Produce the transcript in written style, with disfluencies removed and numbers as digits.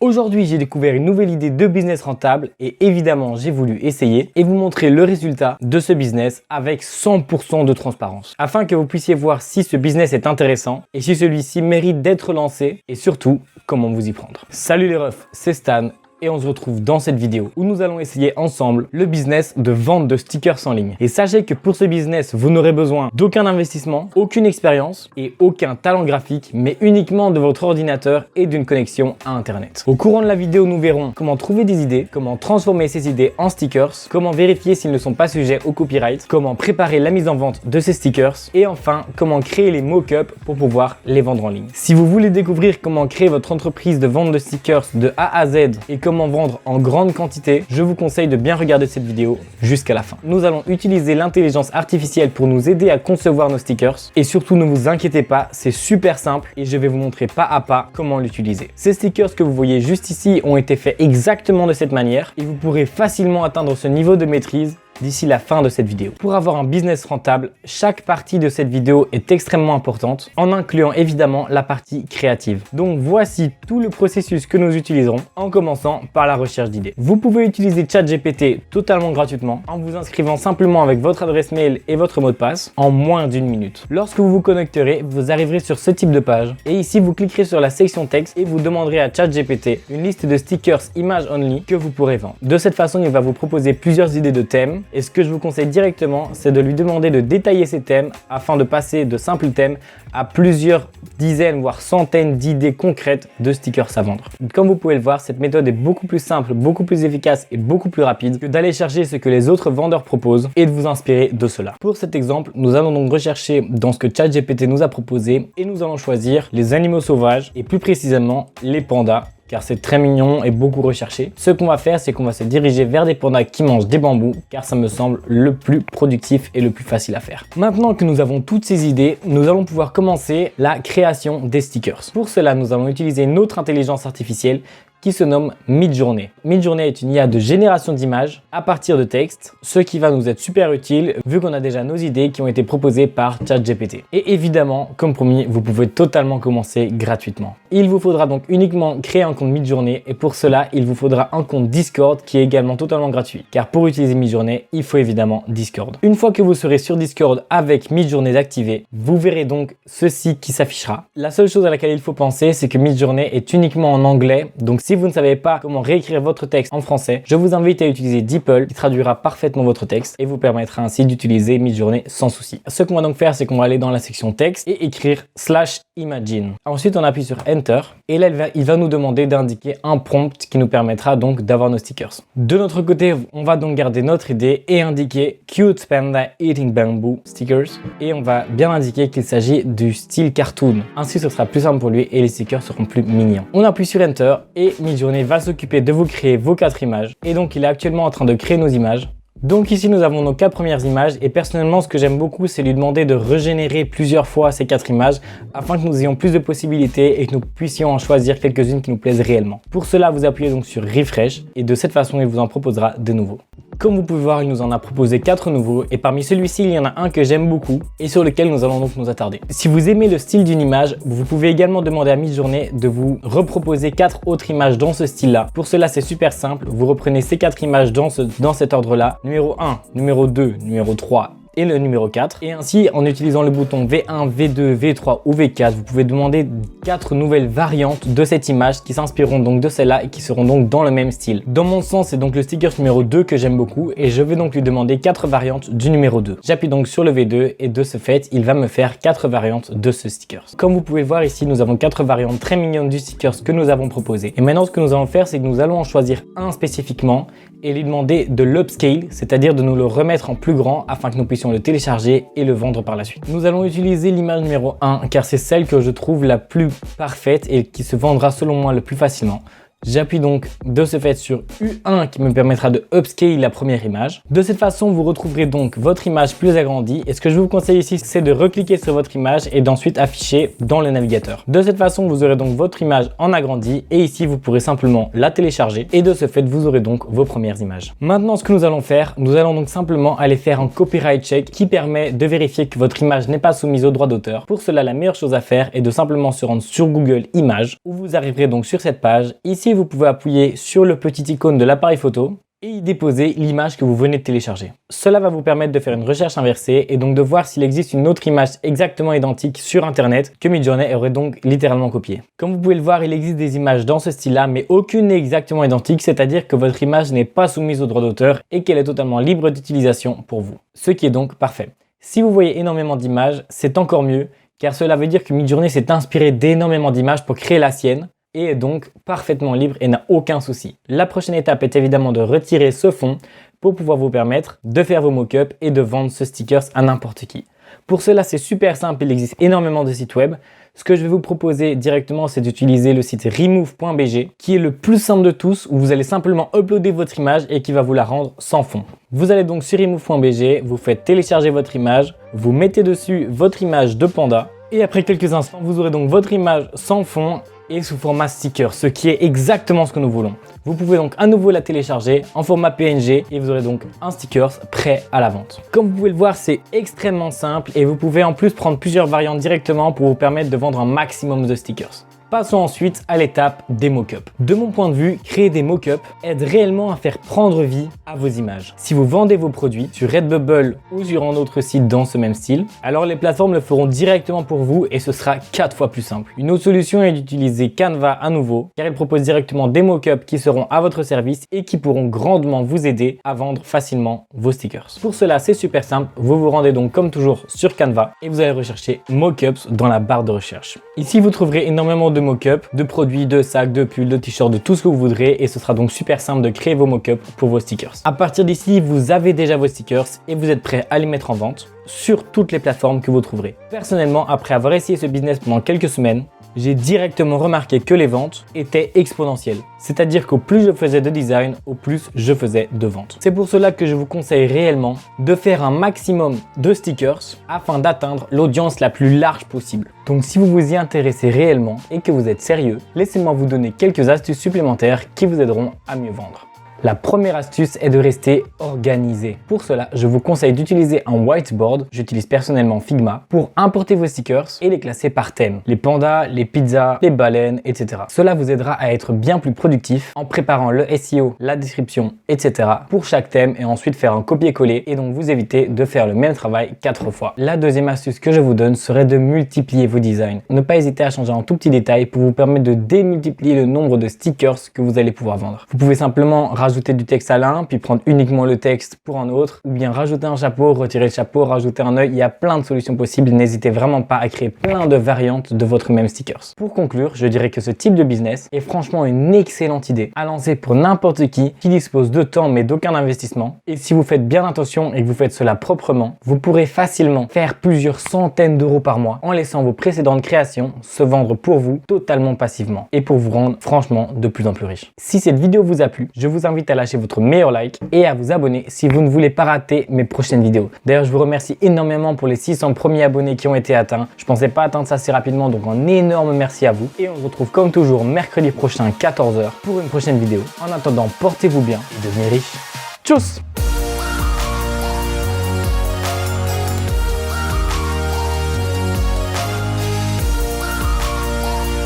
Aujourd'hui, j'ai découvert une nouvelle idée de business rentable et évidemment, j'ai voulu essayer et vous montrer le résultat de ce business avec 100% de transparence afin que vous puissiez voir si ce business est intéressant et si celui-ci mérite d'être lancé et surtout, comment vous y prendre. Salut les refs, c'est Stan. Et on se retrouve dans cette vidéo où nous allons essayer ensemble le business de vente de stickers en ligne. Et sachez que pour ce business, vous n'aurez besoin d'aucun investissement, aucune expérience et aucun talent graphique, mais uniquement de votre ordinateur et d'une connexion à Internet. Au courant de la vidéo, nous verrons comment trouver des idées, comment transformer ces idées en stickers, comment vérifier s'ils ne sont pas sujets au copyright, comment préparer la mise en vente de ces stickers et enfin, comment créer les mock-ups pour pouvoir les vendre en ligne. Si vous voulez découvrir comment créer votre entreprise de vente de stickers de A à Z et comment vendre en grande quantité, je vous conseille de bien regarder cette vidéo jusqu'à la fin. Nous allons utiliser l'intelligence artificielle pour nous aider à concevoir nos stickers et surtout ne vous inquiétez pas, c'est super simple et je vais vous montrer pas à pas comment l'utiliser. Ces stickers que vous voyez juste ici ont été faits exactement de cette manière et vous pourrez facilement atteindre ce niveau de maîtrise d'ici la fin de cette vidéo. Pour avoir un business rentable, chaque partie de cette vidéo est extrêmement importante, en incluant évidemment la partie créative. Donc voici tout le processus que nous utiliserons, en commençant par la recherche d'idées. Vous pouvez utiliser ChatGPT totalement gratuitement, en vous inscrivant simplement avec votre adresse mail et votre mot de passe, en moins d'une minute. Lorsque vous vous connecterez, vous arriverez sur ce type de page, et ici vous cliquerez sur la section texte et vous demanderez à ChatGPT une liste de stickers Image Only que vous pourrez vendre. De cette façon, il va vous proposer plusieurs idées de thèmes, et ce que je vous conseille directement, c'est de lui demander de détailler ces thèmes afin de passer de simples thèmes à plusieurs dizaines voire centaines d'idées concrètes de stickers à vendre. Comme vous pouvez le voir, cette méthode est beaucoup plus simple, beaucoup plus efficace et beaucoup plus rapide que d'aller chercher ce que les autres vendeurs proposent et de vous inspirer de cela. Pour cet exemple, nous allons donc rechercher dans ce que ChatGPT nous a proposé et nous allons choisir les animaux sauvages et plus précisément les pandas, car c'est très mignon et beaucoup recherché. Ce qu'on va faire, c'est qu'on va se diriger vers des pandas qui mangent des bambous, car ça me semble le plus productif et le plus facile à faire. Maintenant que nous avons toutes ces idées, nous allons pouvoir commencer la création des stickers. Pour cela, nous allons utiliser notre intelligence artificielle qui se nomme Midjourney. Midjourney est une IA de génération d'images à partir de texte, ce qui va nous être super utile vu qu'on a déjà nos idées qui ont été proposées par ChatGPT. Et évidemment, comme promis, vous pouvez totalement commencer gratuitement. Il vous faudra donc uniquement créer un compte Midjourney et pour cela, il vous faudra un compte Discord qui est également totalement gratuit. Car pour utiliser Midjourney, il faut évidemment Discord. Une fois que vous serez sur Discord avec Midjourney activé, vous verrez donc ceci qui s'affichera. La seule chose à laquelle il faut penser, c'est que Midjourney est uniquement en anglais, donc si vous ne savez pas comment réécrire votre texte en français, je vous invite à utiliser DeepL qui traduira parfaitement votre texte et vous permettra ainsi d'utiliser Midjourney sans souci. Ce qu'on va donc faire, c'est qu'on va aller dans la section texte et écrire /imagine. Ensuite, on appuie sur Enter et là, il va nous demander d'indiquer un prompt qui nous permettra donc d'avoir nos stickers. De notre côté, on va donc garder notre idée et indiquer Cute Panda Eating Bamboo Stickers et on va bien indiquer qu'il s'agit du style cartoon. Ainsi, ce sera plus simple pour lui et les stickers seront plus mignons. On appuie sur Enter et Midjourney va s'occuper de vous créer vos 4 images et donc il est actuellement en train de créer nos images. Donc ici nous avons nos 4 premières images et personnellement ce que j'aime beaucoup c'est lui demander de régénérer plusieurs fois ces 4 images afin que nous ayons plus de possibilités et que nous puissions en choisir quelques-unes qui nous plaisent réellement. Pour cela vous appuyez donc sur Refresh et de cette façon il vous en proposera de nouveaux. Comme vous pouvez voir, il nous en a proposé 4 nouveaux et parmi celui-ci, il y en a un que j'aime beaucoup et sur lequel nous allons donc nous attarder. Si vous aimez le style d'une image, vous pouvez également demander à Midjourney de vous reproposer 4 autres images dans ce style-là. Pour cela, c'est super simple. Vous reprenez ces 4 images dans cet ordre-là. Numéro 1, numéro 2, numéro 3 et le numéro 4. Et ainsi, en utilisant le bouton V1, V2, V3 ou V4, vous pouvez demander 4 nouvelles variantes de cette image qui s'inspireront donc de celle-là et qui seront donc dans le même style. Dans mon sens, c'est donc le sticker numéro 2 que j'aime beaucoup et je vais donc lui demander 4 variantes du numéro 2. J'appuie donc sur le V2 et de ce fait, il va me faire 4 variantes de ce sticker. Comme vous pouvez le voir ici, nous avons 4 variantes très mignonnes du sticker que nous avons proposé. Et maintenant, ce que nous allons faire, c'est que nous allons en choisir un spécifiquement et lui demander de l'upscale, c'est-à-dire de nous le remettre en plus grand afin que nous puissions le télécharger et le vendre par la suite. Nous allons utiliser l'image numéro 1 car c'est celle que je trouve la plus parfaite et qui se vendra selon moi le plus facilement. J'appuie donc de ce fait sur U1 qui me permettra de upscale la première image. De cette façon, vous retrouverez donc votre image plus agrandie et ce que je vous conseille ici, c'est de recliquer sur votre image et d'ensuite afficher dans le navigateur. De cette façon, vous aurez donc votre image en agrandi et ici, vous pourrez simplement la télécharger et de ce fait, vous aurez donc vos premières images. Maintenant, ce que nous allons faire, nous allons donc simplement aller faire un copyright check qui permet de vérifier que votre image n'est pas soumise aux droits d'auteur. Pour cela, la meilleure chose à faire est de simplement se rendre sur Google Images où vous arriverez donc sur cette page. Ici, vous pouvez appuyer sur le petit icône de l'appareil photo et y déposer l'image que vous venez de télécharger. Cela va vous permettre de faire une recherche inversée et donc de voir s'il existe une autre image exactement identique sur internet que Midjourney aurait donc littéralement copié. Comme vous pouvez le voir, il existe des images dans ce style-là, mais aucune n'est exactement identique, c'est-à-dire que votre image n'est pas soumise aux droits d'auteur et qu'elle est totalement libre d'utilisation pour vous. Ce qui est donc parfait. Si vous voyez énormément d'images, c'est encore mieux, car cela veut dire que Midjourney s'est inspiré d'énormément d'images pour créer la sienne, et est donc parfaitement libre et n'a aucun souci. La prochaine étape est évidemment de retirer ce fond pour pouvoir vous permettre de faire vos mock-ups et de vendre ce stickers à n'importe qui. Pour cela, c'est super simple, il existe énormément de sites web. Ce que je vais vous proposer directement, c'est d'utiliser le site remove.bg qui est le plus simple de tous, où vous allez simplement uploader votre image et qui va vous la rendre sans fond. Vous allez donc sur remove.bg, vous faites télécharger votre image, vous mettez dessus votre image de panda et après quelques instants, vous aurez donc votre image sans fond et sous format sticker, ce qui est exactement ce que nous voulons. Vous pouvez donc à nouveau la télécharger en format PNG et vous aurez donc un sticker prêt à la vente. Comme vous pouvez le voir, c'est extrêmement simple et vous pouvez en plus prendre plusieurs variantes directement pour vous permettre de vendre un maximum de stickers. Passons ensuite à l'étape des mock-ups. De mon point de vue, créer des mock-ups aide réellement à faire prendre vie à vos images. Si vous vendez vos produits sur Redbubble ou sur un autre site dans ce même style, alors les plateformes le feront directement pour vous et ce sera 4 fois plus simple. Une autre solution est d'utiliser Canva à nouveau, car il propose directement des mock-ups qui seront à votre service et qui pourront grandement vous aider à vendre facilement vos stickers. Pour cela, c'est super simple. Vous vous rendez donc comme toujours sur Canva et vous allez rechercher mock-ups dans la barre de recherche. Ici, vous trouverez énormément de mock-up, de produits, de sacs, de pulls, de t-shirts, de tout ce que vous voudrez et ce sera donc super simple de créer vos mock-up pour vos stickers. À partir d'ici, vous avez déjà vos stickers et vous êtes prêt à les mettre en vente sur toutes les plateformes que vous trouverez. Personnellement, après avoir essayé ce business pendant quelques semaines, j'ai directement remarqué que les ventes étaient exponentielles. C'est-à-dire qu'au plus je faisais de design, au plus je faisais de ventes. C'est pour cela que je vous conseille réellement de faire un maximum de stickers afin d'atteindre l'audience la plus large possible. Donc si vous vous y intéressez réellement et que vous êtes sérieux, laissez-moi vous donner quelques astuces supplémentaires qui vous aideront à mieux vendre. La première astuce est de rester organisé. Pour cela, je vous conseille d'utiliser un whiteboard, j'utilise personnellement Figma, pour importer vos stickers et les classer par thème. Les pandas, les pizzas, les baleines, etc. Cela vous aidera à être bien plus productif en préparant le SEO, la description, etc. pour chaque thème et ensuite faire un copier-coller et donc vous éviter de faire le même travail 4 fois. La deuxième astuce que je vous donne serait de multiplier vos designs. Ne pas hésiter à changer un tout petit détail pour vous permettre de démultiplier le nombre de stickers que vous allez pouvoir vendre. Vous pouvez simplement rajouter du texte à l'un, puis prendre uniquement le texte pour un autre, ou bien rajouter un chapeau, retirer le chapeau, rajouter un œil. Il y a plein de solutions possibles. N'hésitez vraiment pas à créer plein de variantes de votre même stickers. Pour conclure, je dirais que ce type de business est franchement une excellente idée à lancer pour n'importe qui dispose de temps mais d'aucun investissement. Et si vous faites bien attention et que vous faites cela proprement, vous pourrez facilement faire plusieurs centaines d'euros par mois en laissant vos précédentes créations se vendre pour vous totalement passivement et pour vous rendre franchement de plus en plus riche. Si cette vidéo vous a plu, je vous invite à lâcher votre meilleur like et à vous abonner si vous ne voulez pas rater mes prochaines vidéos. D'ailleurs, je vous remercie énormément pour les 600 premiers abonnés qui ont été atteints. Je pensais pas atteindre ça si rapidement, donc un énorme merci à vous. Et on se retrouve comme toujours mercredi prochain 14 h pour une prochaine vidéo. En attendant, portez-vous bien et devenez riches. Tchuss!